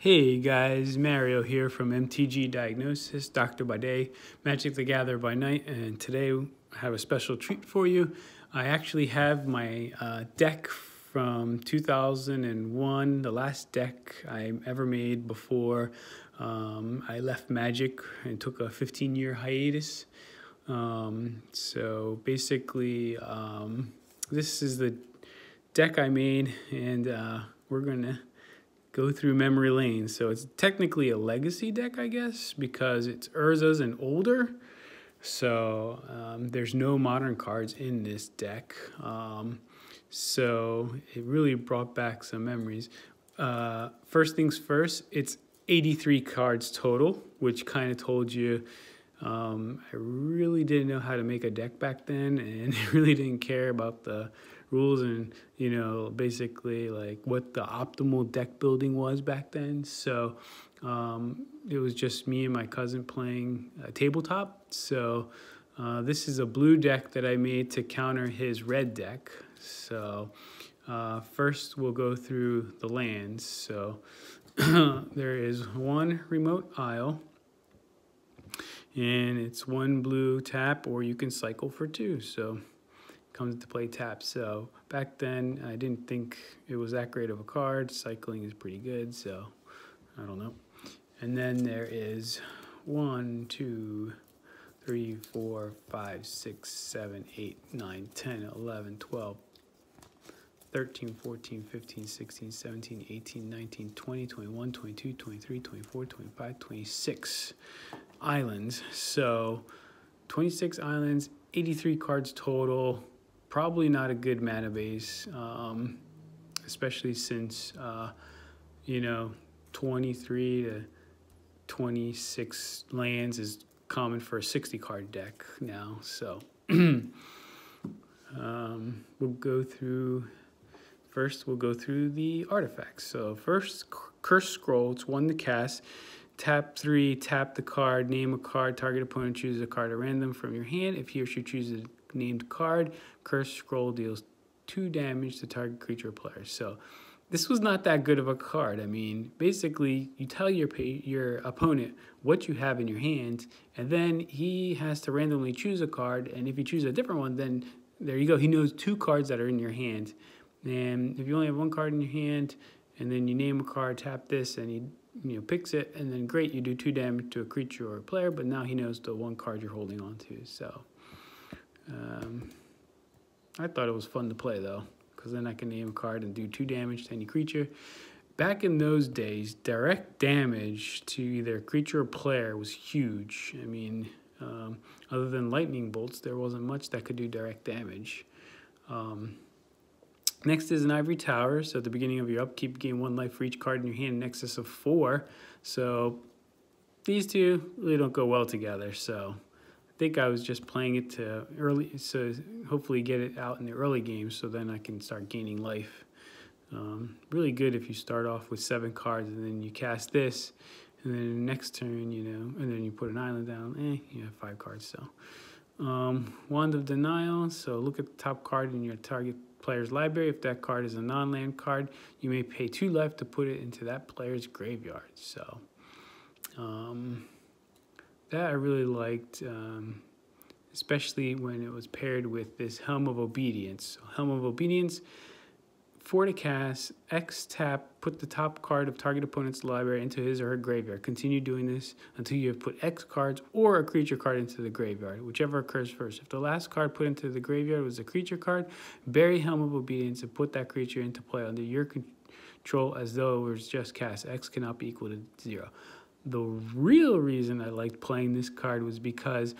Hey guys, Mario here from MTG Diagnosis, Doctor by Day, Magic the Gatherer by Night, and today I have a special treat for you. I actually have my deck from 2001, the last deck I ever made before I left Magic and took a 15-year hiatus. So basically, this is the deck I made, and we're going to go through memory lane. So it's technically a legacy deck, I guess, because it's Urza's and older. So there's no modern cards in this deck. So it really brought back some memories. First things first, it's 83 cards total, which kind of told you I really didn't know how to make a deck back then, and really didn't care about the rules and, you know, basically like what the optimal deck building was back then. So it was just me and my cousin playing tabletop. So this is a blue deck that I made to counter his red deck. So first we'll go through the lands. So there is one remote isle, and it's one blue tap, or you can cycle for two. So comes into play tap. So back then I didn't think it was that great of a card. Cycling is pretty good, so I don't know. And then there is 1, 2, 3, 4, 5, 6, 7, 8, 9, 10, 11, 12, 13, 14, 15, 16, 17, 18, 19, 20, 21, 22, 23, 24, 25, 26 islands. So 26 islands, 83 cards total. Probably not a good mana base, especially since, you know, 23 to 26 lands is common for a 60-card deck now. So we'll go through the artifacts. So first, Curse Scroll. It's 1 to cast. Tap 3, tap the card, name a card, target opponent chooses a card at random from your hand. If he or she chooses a named card, Curse Scroll deals 2 damage to target creature or player. So this was not that good of a card. I mean, basically, you tell your opponent what you have in your hand, and then he has to randomly choose a card, and if you choose a different one, then there you go. He knows 2 cards that are in your hand. And if you only have 1 card in your hand, and then you name a card, tap this, and he picks it, and then great, you do 2 damage to a creature or a player, but now he knows the 1 card you're holding on to. So I thought it was fun to play, though, because then I can name a card and do 2 damage to any creature. Back in those days, direct damage to either creature or player was huge. I mean, other than lightning bolts, there wasn't much that could do direct damage. Next is an Ivory Tower. So at the beginning of your upkeep, gain 1 life for each card in your hand in excess of 4. So these two really don't go well together. So I think I was just playing it to early, so hopefully get it out in the early game, so then I can start gaining life. Really good if you start off with 7 cards and then you cast this, and then the next turn, and then you put an island down. You have 5 cards. So Wand of Denial. So look at the top card in your target player's library. If that card is a non-land card, you may pay 2 life to put it into that player's graveyard. So that I really liked, especially when it was paired with this Helm of Obedience. So Helm of Obedience, 4 to cast, X tap, put the top card of target opponent's library into his or her graveyard. Continue doing this until you have put X cards or a creature card into the graveyard, whichever occurs first. If the last card put into the graveyard was a creature card, bury Helm of Obedience and put that creature into play under your control as though it was just cast. X cannot be equal to 0. The real reason I liked playing this card was because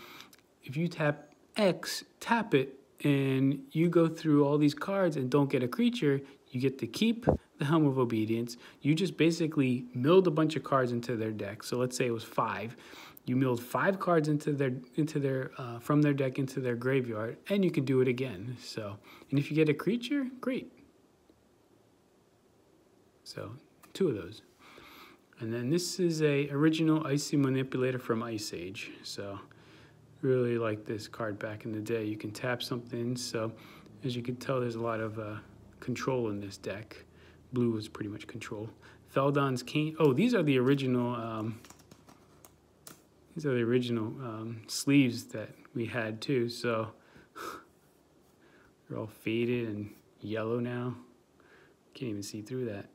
if you tap X, tap it, and you go through all these cards and don't get a creature, you get to keep the Helm of Obedience. You just basically milled a bunch of cards into their deck. So let's say it was 5. You milled 5 cards into their from their deck into their graveyard, and you can do it again. So, and if you get a creature, great. So 2 of those. And then this is a original Icy Manipulator from Ice Age. So really like this card back in the day. You can tap something. So as you can tell, there's a lot of control in this deck. Blue was pretty much control. Feldon's Cane. Oh, these are the original. These are the original sleeves that we had too. So they're all faded and yellow now. Can't even see through that.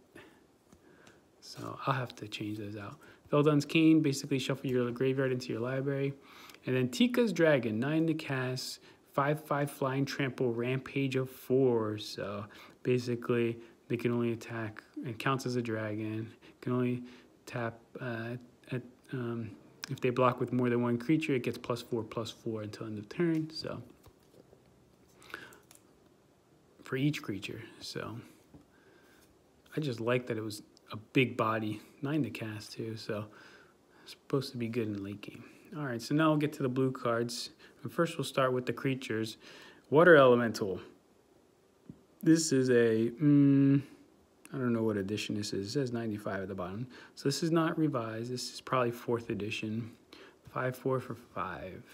So I'll have to change those out. Feldon's Cane, basically shuffle your graveyard into your library. And then Tika's Dragon, 9 to cast, 5/5 flying trample, rampage of 4. So basically they can only attack, it counts as a dragon, can only tap if they block with more than one creature, it gets +4/+4 until end of turn. So for each creature. So I just like that it was a big body, 9 to cast too. So it's supposed to be good in the late game. All right, so now we'll get to the blue cards. And first we'll start with the creatures. Water Elemental. This is a, I don't know what edition this is. It says 95 at the bottom. So this is not revised. This is probably 4th edition. 5/4 for 5.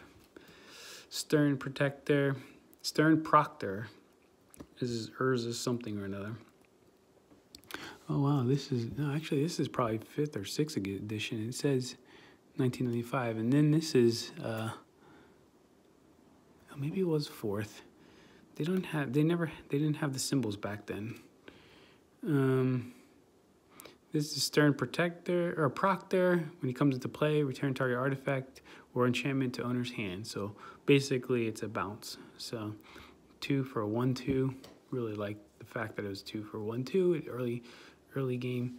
Stern Protector. Stern Proctor. This is Urza something or another. Oh wow, this is, no, actually this is probably 5th or 6th edition. It says 1995, and then this is, maybe it was 4th. They didn't have the symbols back then. This is Stern Protector, or Proctor. When he comes into play, return target artifact or enchantment to owner's hand. So basically it's a bounce. So 2 for a 1/2. Really like the fact that it was 2 for 1/2 early game.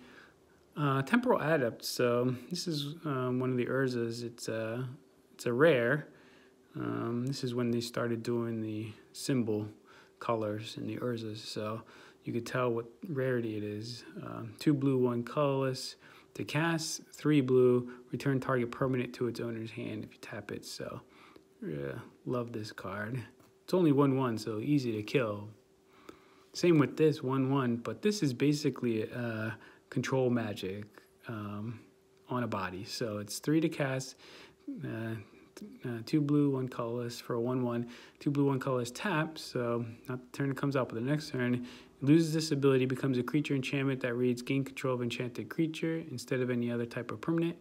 Temporal Adept. So this is one of the Urzas. It's a rare. This is when they started doing the symbol colors in the Urzas. So you could tell what rarity it is. 2 blue, 1 colorless. To cast, 3 blue. Return target permanent to its owner's hand if you tap it. So yeah, love this card. It's only 1/1, so easy to kill. Same with this, 1/1, but this is basically control magic on a body. So it's 3 to cast, 2 blue, 1 colorless for a 1/1. 2 blue, 1 colorless tap. So not the turn it comes out, but the next turn, it loses this ability, becomes a creature enchantment that reads gain control of enchanted creature instead of any other type of permanent.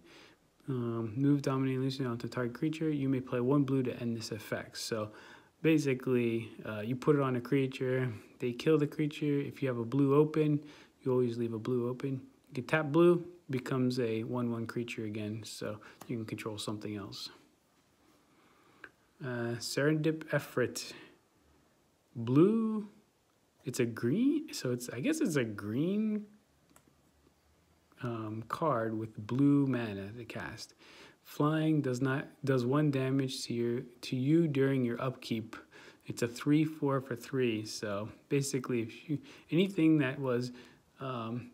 Move, dominate, loosen onto target creature. You may play 1 blue to end this effect. So basically, you put it on a creature, they kill the creature. If you have a blue open, you always leave a blue open. You can tap blue, becomes a 1/1 creature again, so you can control something else. Serendip Efrit. Blue, it's a green, so I guess it's a green card with blue mana to cast. Flying does 1 damage to you during your upkeep. It's a 3/4 for 3. So basically, if anything that was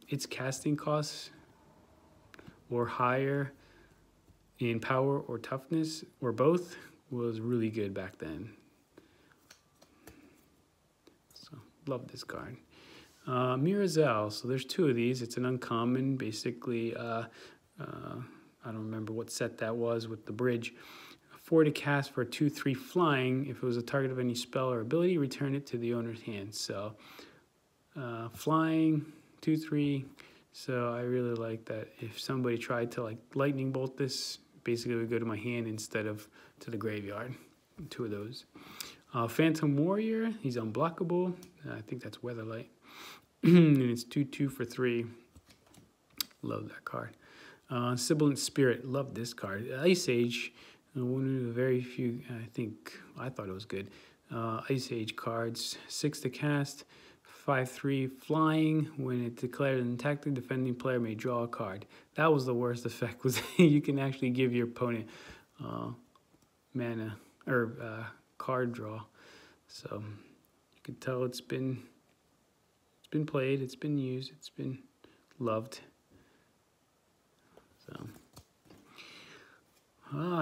its casting costs or higher in power or toughness or both was really good back then. So love this card. Mirazel. So there's 2 of these. It's an uncommon, basically. I don't remember what set that was with the bridge. 4 to cast for 2/3 flying. If it was a target of any spell or ability, return it to the owner's hand. So flying, 2/3. So I really like that. If somebody tried to like lightning bolt this, basically it would go to my hand instead of to the graveyard. 2 of those. Phantom Warrior. He's unblockable. I think that's Weatherlight. And it's 2/2 for 3. Love that card. Sibilant Spirit, love this card. Ice Age, one of the very few, I thought it was good. Ice Age cards, 6 to cast, 5/3 flying. When it declares an attack, the defending player may draw a card. That was the worst effect, was you can actually give your opponent mana, or card draw. So you can tell it's been played, it's been used, it's been loved. So,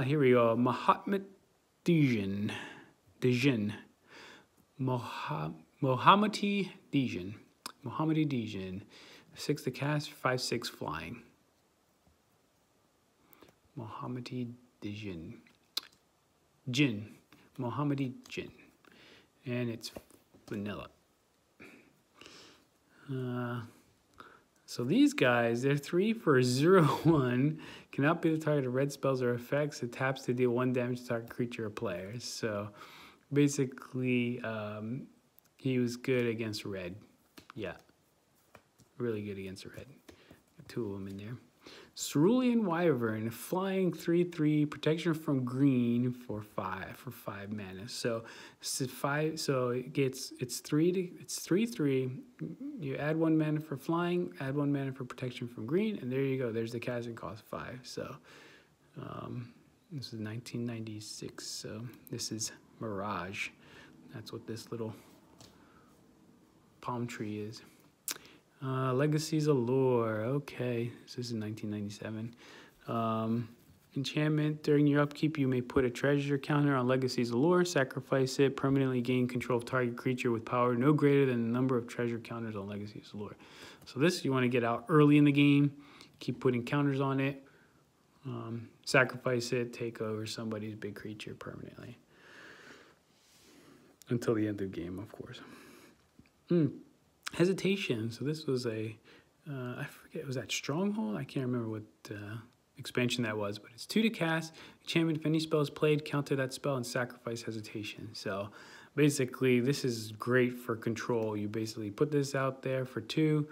here we go. Mohammed Djinn. Mohammadi Djinn. 6 to cast, 5/6 flying. Mohammadi Djinn. Mohammadi Djinn. And it's vanilla. So these guys, they're 3 for 0/1. Cannot be the target of red spells or effects. It taps to deal 1 damage to target creature or player. So basically, he was good against red. Yeah, really good against red. Got 2 of them in there. Cerulean Wyvern, flying 3/3, protection from green for 5 mana. So it's 5. So it's 3/3. You add 1 mana for flying, add 1 mana for protection from green, and there you go. There's the casting cost 5. So this is 1996. So this is Mirage. That's what this little palm tree is. Legacies Allure. Okay, so this is 1997. Enchantment. During your upkeep, you may put a treasure counter on Legacies Allure, sacrifice it, permanently gain control of target creature with power no greater than the number of treasure counters on Legacies Allure. So this, you want to get out early in the game, keep putting counters on it, sacrifice it, take over somebody's big creature permanently. Until the end of the game, of course. Hesitation. So this was I forget, was that Stronghold? I can't remember what expansion that was, but it's 2 to cast. Enchantment, if any spell is played, counter that spell and sacrifice Hesitation. So basically, this is great for control. You basically put this out there for 2,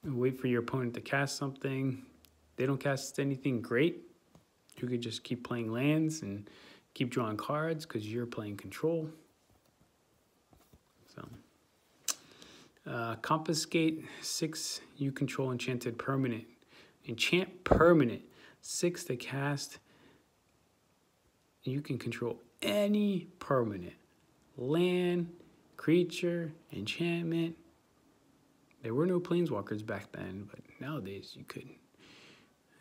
and wait for your opponent to cast something. They don't cast anything great. You could just keep playing lands and keep drawing cards because you're playing control. So. Confiscate 6, you control enchanted permanent. Enchant permanent, 6 to cast. You can control any permanent. Land, creature, enchantment. There were no planeswalkers back then, but nowadays you could.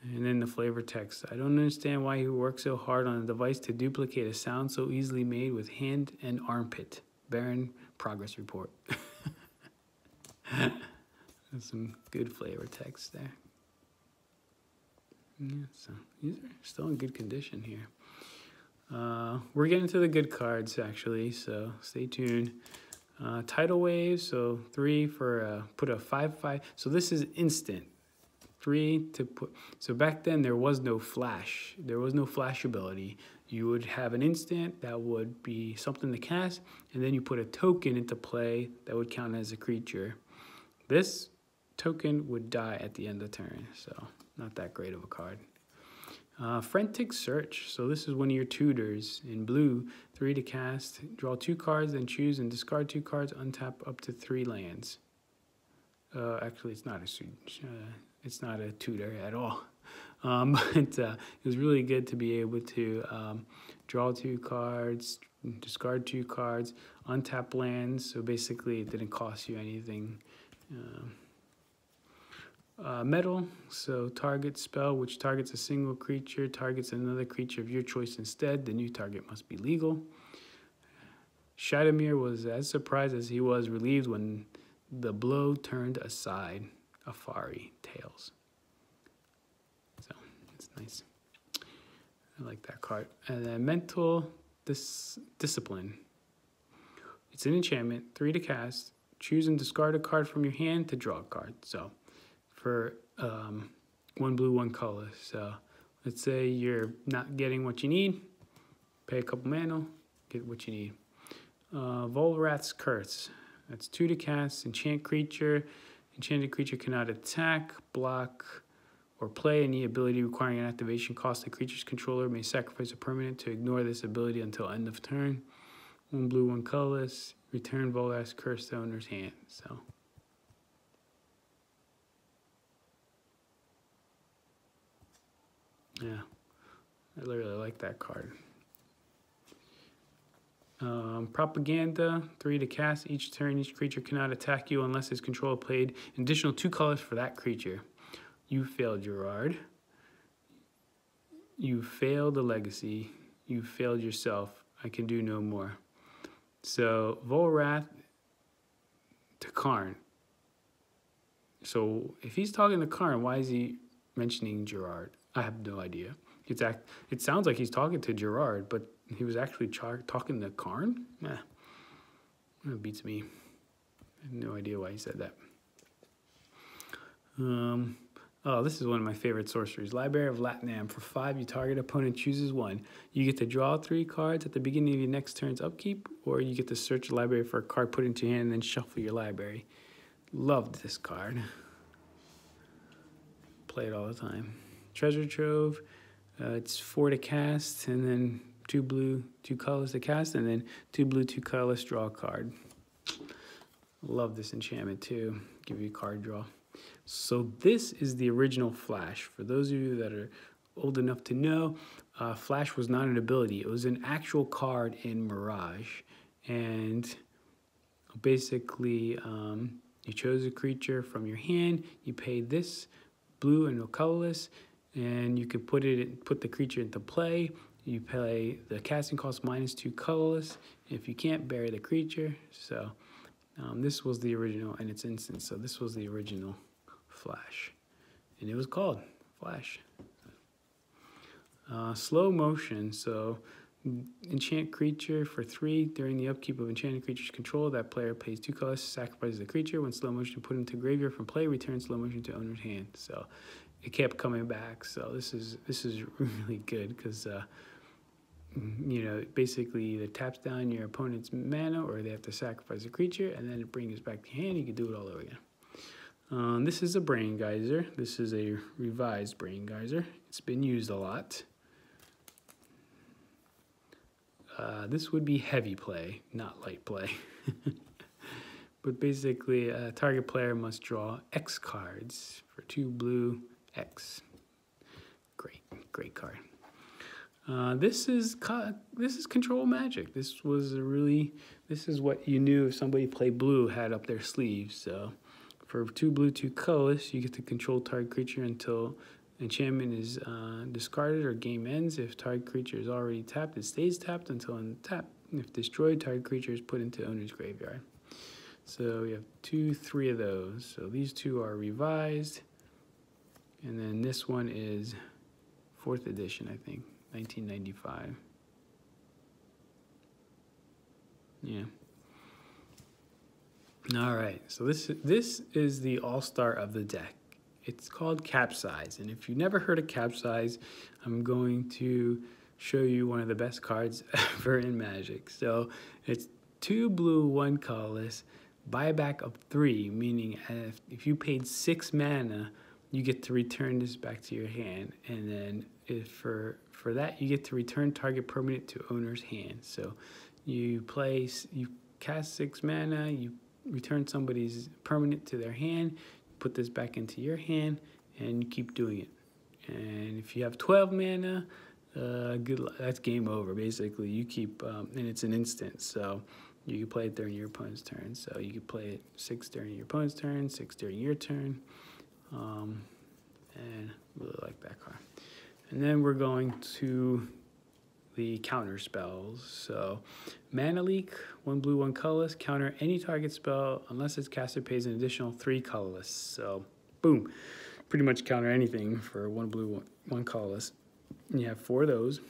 And then the flavor text. I don't understand why you work so hard on a device to duplicate a sound so easily made with hand and armpit. Baron progress report. There's some good flavor text there. Yeah, so these are still in good condition here. We're getting to the good cards actually, so stay tuned. Tidal Wave, so 3 for put a 5/5. So this is instant. 3 to put. So back then there was no flash. There was no flash ability. You would have an instant that would be something to cast, and then you put a token into play that would count as a creature. This token would die at the end of the turn, so not that great of a card. Frantic Search. So this is one of your tutors in blue. 3 to cast. Draw 2 cards, then choose and discard 2 cards. Untap up to 3 lands. Actually, it's not a tutor at all. But it was really good to be able to draw 2 cards, discard 2 cards, untap lands. So basically, it didn't cost you anything. Metal, so target spell which targets a single creature, targets another creature of your choice instead. The new target must be legal. Shadowmere was as surprised as he was relieved when the blow turned aside. Afari Tales. So it's nice. I like that card. And then Mental Discipline. It's an enchantment, 3 to cast. Choose and discard a card from your hand to draw a card. So for 1 blue, 1 color. So let's say you're not getting what you need. Pay a couple mana, get what you need. Volrath's Curse. That's 2 to cast. Enchant creature. Enchanted creature cannot attack, block, or play any ability requiring an activation cost. The creature's controller may sacrifice a permanent to ignore this ability until end of turn. 1 blue, 1 colorless. Return Volrath's Curse to owner's hand. So. Yeah, I really like that card. Propaganda, 3 to cast. Each turn, each creature cannot attack you unless its controller played an additional 2 colors for that creature. You failed, Gerard. You failed the legacy. You failed yourself. I can do no more. So, Volrath to Karn. So, if he's talking to Karn, why is he mentioning Gerard? I have no idea. It sounds like he's talking to Gerard, but he was actually talking to Karn? Nah, that beats me. I have no idea why he said that. Oh, this is one of my favorite sorceries. Library of Latnam. For 5, your target opponent chooses 1. You get to draw 3 cards at the beginning of your next turn's upkeep, or you get to search the library for a card, put it into your hand, and then shuffle your library. Loved this card. Play it all the time. Treasure Trove. It's 4 to cast, and then 2 blue, 2 colorless to cast, and then 2 blue, 2 colorless, draw a card. Love this enchantment too. Give you a card draw. So this is the original Flash. For those of you that are old enough to know, Flash was not an ability. It was an actual card in Mirage. And basically, you chose a creature from your hand. You paid this blue and no colorless, and you could put the creature into play. You pay the casting cost -2 colorless. If you can't, bury the creature. So this was the original, and it's instant. So this was the original Flash, and it was called Flash. Slow motion. So enchant creature for 3 during the upkeep of enchanted creature's control. That player pays 2 colors, sacrifices the creature. When slow motion put into graveyard from play, return slow motion to owner's hand. So it kept coming back. So this is really good because you know, basically either taps down your opponent's mana or they have to sacrifice a creature, and then it brings it back to your hand. You can do it all over again. This is a Brain Geyser. This is a revised Brain Geyser. It's been used a lot. This would be heavy play, not light play. But basically, a target player must draw X cards for 2 blue X. Great card. This is control magic. This is what you knew if somebody played blue had up their sleeve. So for 2 blue, 2 colorless, you get to control target creature until enchantment is discarded or game ends. If target creature is already tapped, it stays tapped until untap. If destroyed, target creature is put into owner's graveyard. So we have 3 of those. So these 2 are revised, and then this one is 4th edition, I think. 1995. Yeah. All right. So this is the all-star of the deck. It's called Capsize, and if you've never heard of Capsize, I'm going to show you one of the best cards ever in Magic. So it's 2 blue, 1 colorless, buyback of 3, meaning if you paid 6 mana, you get to return this back to your hand, and then for that you get to return target permanent to owner's hand. So you cast 6 mana, you return somebody's permanent to their hand, put this back into your hand, and you keep doing it. And if you have 12 mana, good luck. That's game over. Basically, you keep, and it's an instant. So you can play it during your opponent's turn. So you can play it 6 during your opponent's turn, 6 during your turn. And really like that card. And then we're going to the counter spells. So Mana Leak, 1 blue, 1 colorless. Counter any target spell unless its caster pays an additional 3 colorless. So boom, pretty much counter anything for 1 blue, 1 colorless. And you have 4 of those.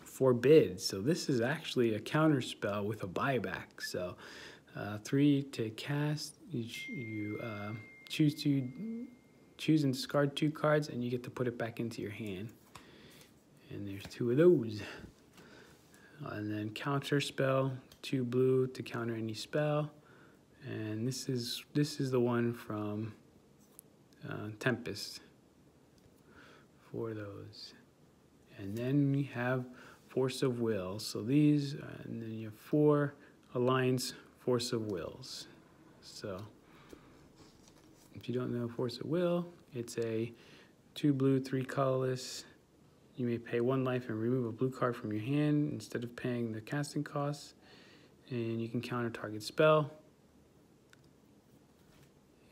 Forbid. So this is actually a counter spell with a buyback. So 3 to cast. You choose and discard 2 cards, and you get to put it back into your hand. And there's 2 of those. And then counter spell, 2 blue to counter any spell. And this is the one from Tempest. 4 of those. And then we have Force of Will. So these, and then you have 4 Alliance Force of Wills. So if you don't know Force of Will, it's a 2 blue, 3 colorless. You may pay 1 life and remove a blue card from your hand instead of paying the casting costs. And you can counter target spell.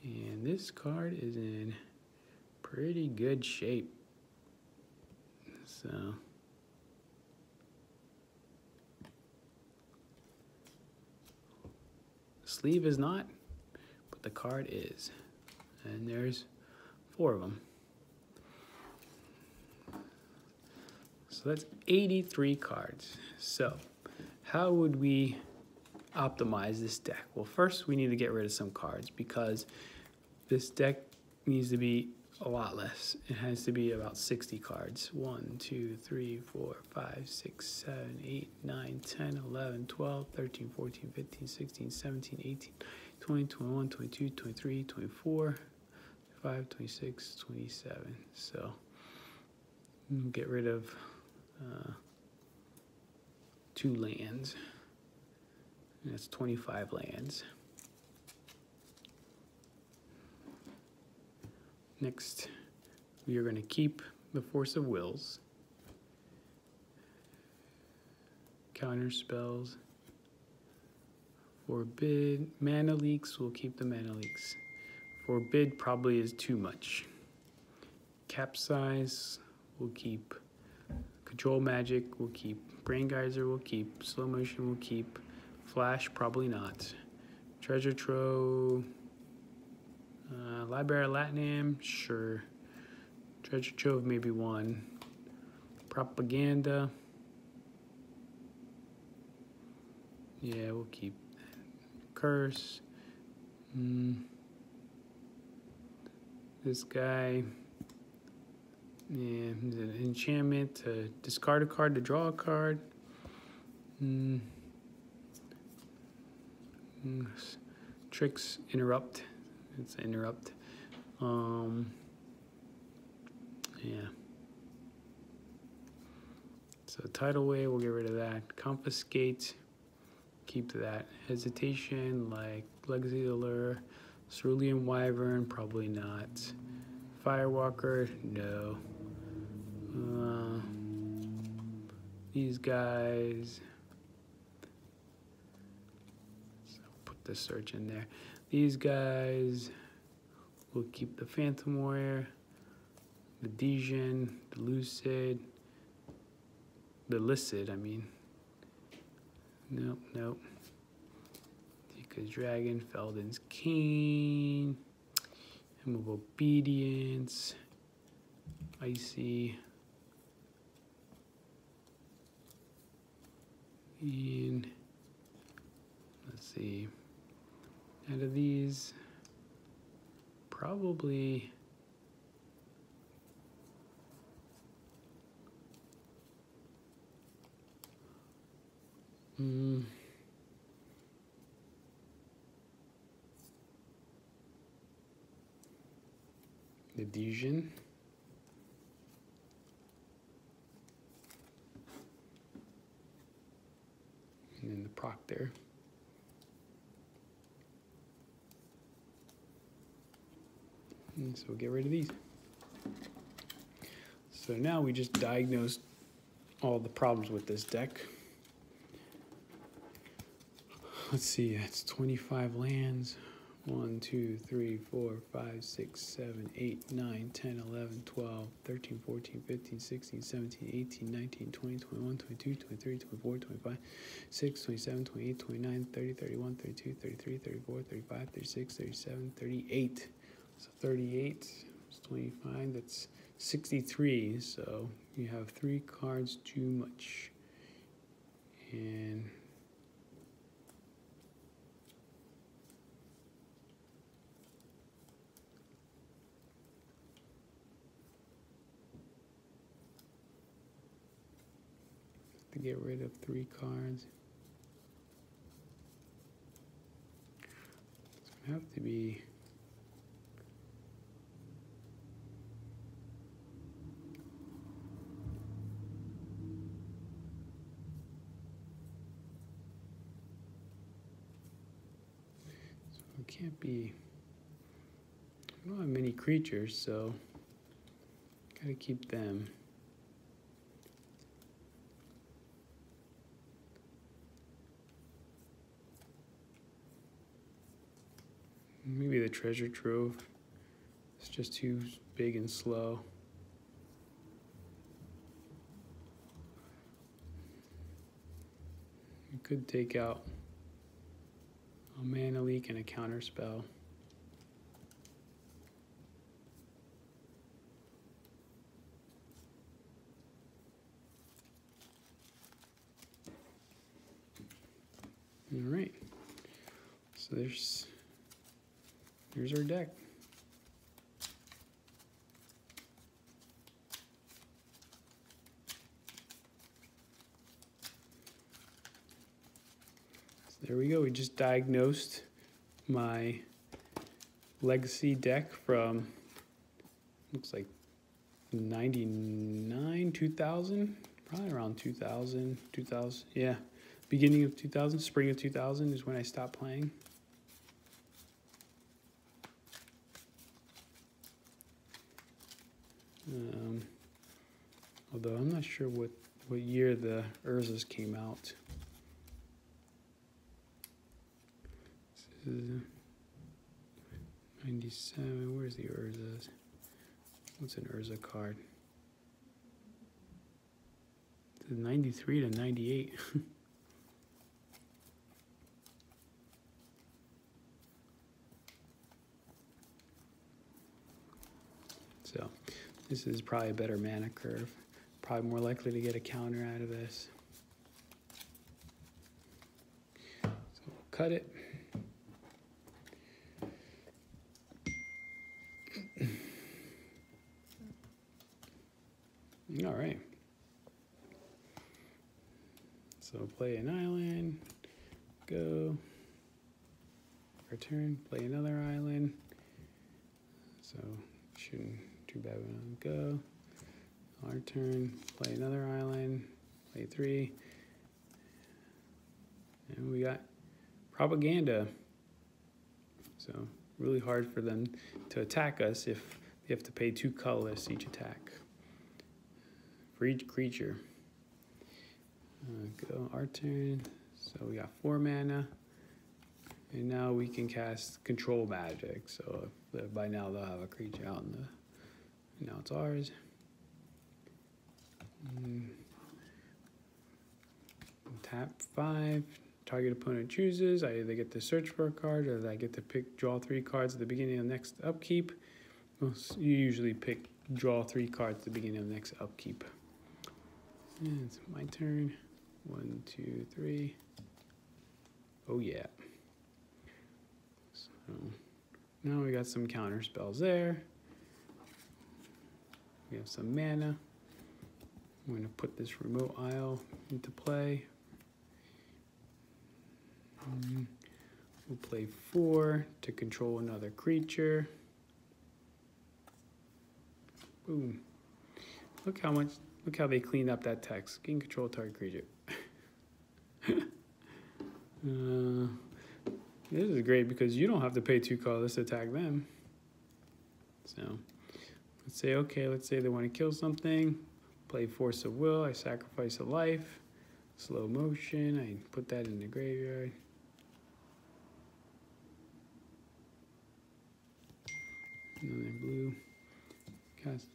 And this card is in pretty good shape. So the sleeve is not, but the card is. And there's 4 of them. So that's 83 cards. So how would we optimize this deck? Well, first we need to get rid of some cards because this deck needs to be a lot less. It has to be about 60 cards. 1, 2, 3, 4, 5, 6, 7, 8, 9, 10, 11, 12, 13, 14, 15, 16, 17, 18, 20, 21, 22, 23, 24, 25, 26, 27. So we'll get rid of 2 lands. And that's 25 lands. Next, we are going to keep the Force of Wills. Counter spells. Forbid. Mana leaks, we'll keep the mana leaks. Forbid probably is too much. Capsize, we'll keep. Control Magic, we'll keep. Brain Geyser, we'll keep. Slow Motion, we'll keep. Flash, probably not. Treasure Trove. Library of Latinam, sure. Treasure Trove, maybe 1. Propaganda. Yeah, we'll keep that. Curse. This guy. Yeah, an enchantment to discard a card to draw a card. Tricks, interrupt. It's interrupt. Yeah. So Tidal Wave, we'll get rid of that. Confiscate, keep that. Hesitation, like Legacy of the Lure. Cerulean Wyvern, probably not. Firewalker, no. These guys. So put the search in there. These guys, we'll keep the Phantom Warrior, the Dejin, the Lucid, the Licid, I mean. Nope, nope. Tika's Dragon, Felden's Cane, Hymn of Obedience, Icy, and let's see. Out of these, probably the Dejin. And then the Proctor. And so we'll get rid of these. So now we just diagnosed all the problems with this deck. Let's see, that's 25 lands. 1, 2, 3, 4, 5, 6, 7, 8, 9, 10, 11, 12, 13, 14, 15, 16, 17, 18, 19, 20, 21, 22, 23, 24, 25, 6, 27, 28, 29, 30, 31, 32, 33, 34, 35, 36, 37, 38. So 38 is 25, that's 63. So you have 3 cards too much. And to get rid of 3 cards. It's gonna have to be it can't be. I don't have many creatures, so gotta keep them. Maybe the Treasure Trove. It's just too big and slow. You could take out a Mana Leak and a Counter Spell. All right. So there's our deck. there we go. We just diagnosed my Legacy deck from, looks like 99, 2000, probably around 2000, yeah. Beginning of 2000, spring of 2000 is when I stopped playing. Although I'm not sure what year the Urzas came out. This is 97, where's the Urzas? What's an Urza card? It's 93 to 98. So this is probably a better mana curve. Probably more likely to get a counter out of this. So we'll cut it. All right. So play an island, go, return, play another island. So shouldn't too bad when I go. Our turn, play another island, play 3. And we got propaganda. So really hard for them to attack us if they have to pay 2 colorless each attack. For each creature. Go our turn. So we got 4 mana. And now we can cast Control Magic. So by now they'll have a creature out in the, now it's ours. Tap 5. Target opponent chooses. I either get to search for a card or I get to draw 3 cards at the beginning of the next upkeep. Well, you usually pick draw 3 cards at the beginning of the next upkeep. And it's my turn. 1, 2, 3. Oh yeah. So now we got some counter spells there. We have some mana. I'm going to put this remote isle into play. We'll play 4 to control another creature. Boom. Look how they cleaned up that text. Gain control target creature. This is great because you don't have to pay 2 colorless to attack them. So let's say, okay, let's say they want to kill something. Play Force of Will. I sacrifice a life. Slow motion. I put that in the graveyard. Another blue. Cast.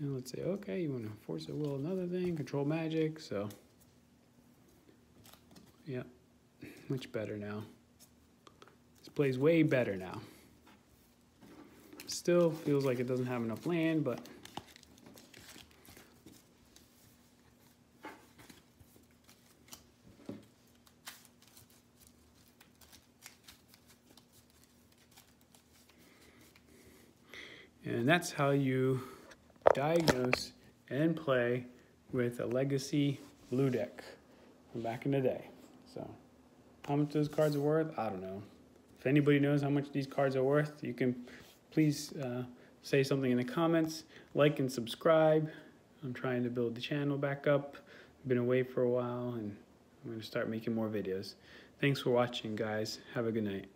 And let's say, okay, you want to Force of Will another thing. Control magic. So, yeah, much better now. This plays way better now. Still feels like it doesn't have enough land, but and that's how you diagnose and play with a Legacy blue deck from back in the day. So how much those cards are worth, I don't know. If anybody knows how much these cards are worth, you can please say something in the comments. Like and subscribe. I'm trying to build the channel back up. I've been away for a while and I'm going to start making more videos. Thanks for watching, guys. Have a good night.